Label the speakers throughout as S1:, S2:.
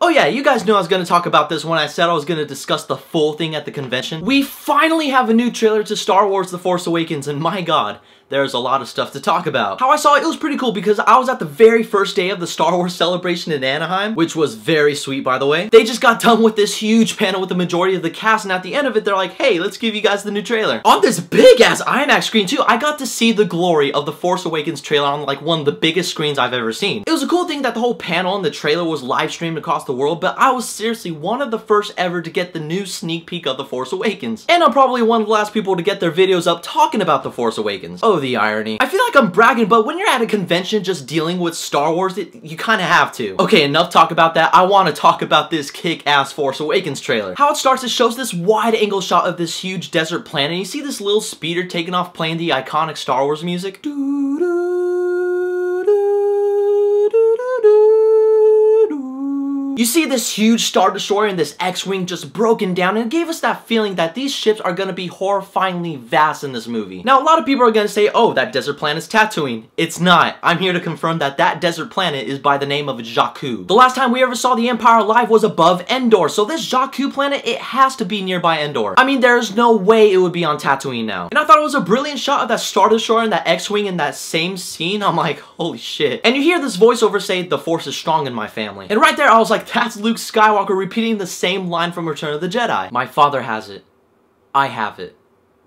S1: Oh yeah, you guys knew I was gonna talk about this when I said I was gonna discuss the full thing at the convention. We finally have a new trailer to Star Wars The Force Awakens, and my god, there's a lot of stuff to talk about. How I saw it, it was pretty cool because I was at the very first day of the Star Wars celebration in Anaheim, which was very sweet, by the way. They just got done with this huge panel with the majority of the cast, and at the end of it, they're like, hey, let's give you guys the new trailer. On this big-ass IMAX screen, too, I got to see the glory of the Force Awakens trailer on, like, one of the biggest screens I've ever seen. It was a cool thing that the whole panel and the trailer was live-streamed across the world, but I was seriously one of the first ever to get the new sneak peek of the Force Awakens. And I'm probably one of the last people to get their videos up talking about the Force Awakens. Oh, the irony. I feel like I'm bragging, but when you're at a convention just dealing with Star Wars, you kind of have to. Okay, enough talk about that. I want to talk about this kick-ass Force Awakens trailer. How it starts, it shows this wide-angle shot of this huge desert planet, and you see this little speeder taking off playing the iconic Star Wars music. You see this huge Star Destroyer and this X-Wing just broken down, and it gave us that feeling that these ships are gonna be horrifyingly vast in this movie. Now, a lot of people are gonna say, oh, that desert planet's Tatooine. It's not. I'm here to confirm that that desert planet is by the name of Jakku. The last time we ever saw the Empire alive was above Endor, so this Jakku planet, it has to be nearby Endor. I mean, there's no way it would be on Tatooine now. And I thought it was a brilliant shot of that Star Destroyer and that X-Wing in that same scene. I'm like, holy shit. And you hear this voiceover say, the Force is strong in my family. And right there, I was like, that's Luke Skywalker repeating the same line from Return of the Jedi. My father has it. I have it.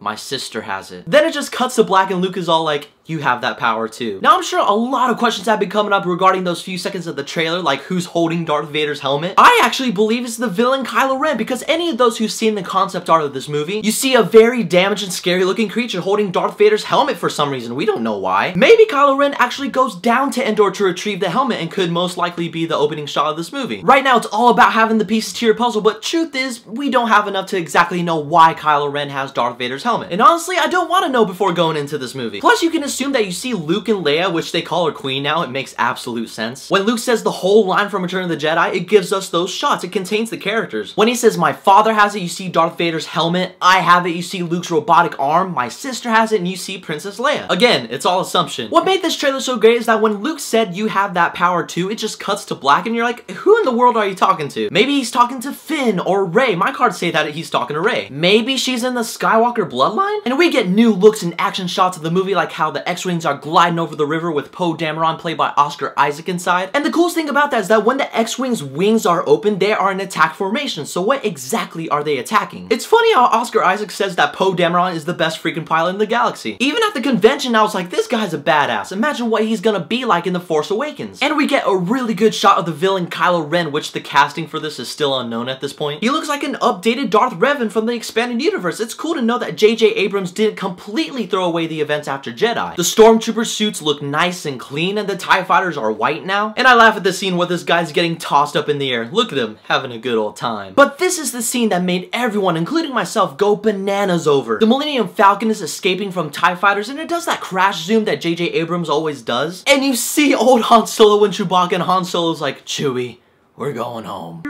S1: My sister has it. Then it just cuts to black and Luke is all like, you have that power too. Now, I'm sure a lot of questions have been coming up regarding those few seconds of the trailer, like who's holding Darth Vader's helmet. I actually believe it's the villain Kylo Ren, because any of those who've seen the concept art of this movie, you see a very damaged and scary looking creature holding Darth Vader's helmet for some reason. We don't know why. Maybe Kylo Ren actually goes down to Endor to retrieve the helmet and could most likely be the opening shot of this movie. Right now, it's all about having the pieces to your puzzle, but truth is, we don't have enough to exactly know why Kylo Ren has Darth Vader's helmet. And honestly, I don't want to know before going into this movie. Plus, you can assume that you see Luke and Leia, which they call her queen now. It makes absolute sense. When Luke says the whole line from Return of the Jedi, it gives us those shots. It contains the characters. When he says, my father has it, you see Darth Vader's helmet. I have it, you see Luke's robotic arm. My sister has it, and you see Princess Leia. Again, it's all assumption. What made this trailer so great is that when Luke said, you have that power too, it just cuts to black, and you're like, who in the world are you talking to? Maybe he's talking to Finn or Rey. My cards say that he's talking to Rey. Maybe she's in the Skywalker bloodline? And we get new looks and action shots of the movie, like how the X-Wings are gliding over the river with Poe Dameron played by Oscar Isaac inside. And the coolest thing about that is that when the X-Wing's wings are open, they are in attack formation. So what exactly are they attacking? It's funny how Oscar Isaac says that Poe Dameron is the best freaking pilot in the galaxy. Even at the convention, I was like, this guy's a badass. Imagine what he's gonna be like in The Force Awakens. And we get a really good shot of the villain Kylo Ren, which the casting for this is still unknown at this point. He looks like an updated Darth Revan from the expanded universe. It's cool to know that J.J. Abrams didn't completely throw away the events after Jedi. The Stormtrooper suits look nice and clean, and the TIE fighters are white now. And I laugh at the scene where this guy's getting tossed up in the air. Look at him, having a good old time. But this is the scene that made everyone, including myself, go bananas over. The Millennium Falcon is escaping from TIE fighters, and it does that crash zoom that J.J. Abrams always does. And you see old Han Solo and Chewbacca, and Han Solo's like, Chewie, we're going home.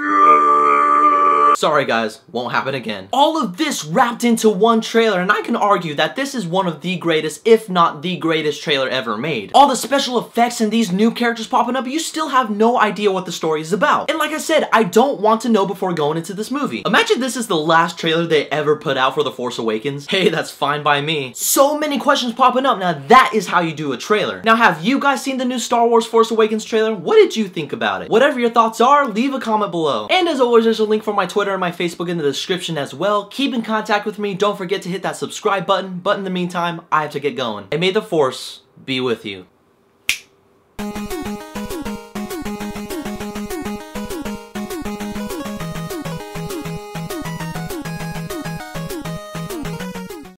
S1: Sorry guys, won't happen again. All of this wrapped into one trailer, and I can argue that this is one of the greatest, if not the greatest trailer ever made. All the special effects and these new characters popping up, you still have no idea what the story is about. And like I said, I don't want to know before going into this movie. Imagine this is the last trailer they ever put out for The Force Awakens. Hey, that's fine by me. So many questions popping up. Now that is how you do a trailer. Now, have you guys seen the new Star Wars Force Awakens trailer? What did you think about it? Whatever your thoughts are, leave a comment below. And as always, there's a link for my Twitter and my Facebook in the description as well. Keep in contact with me. Don't forget to hit that subscribe button. But in the meantime, I have to get going. And may the Force be with you.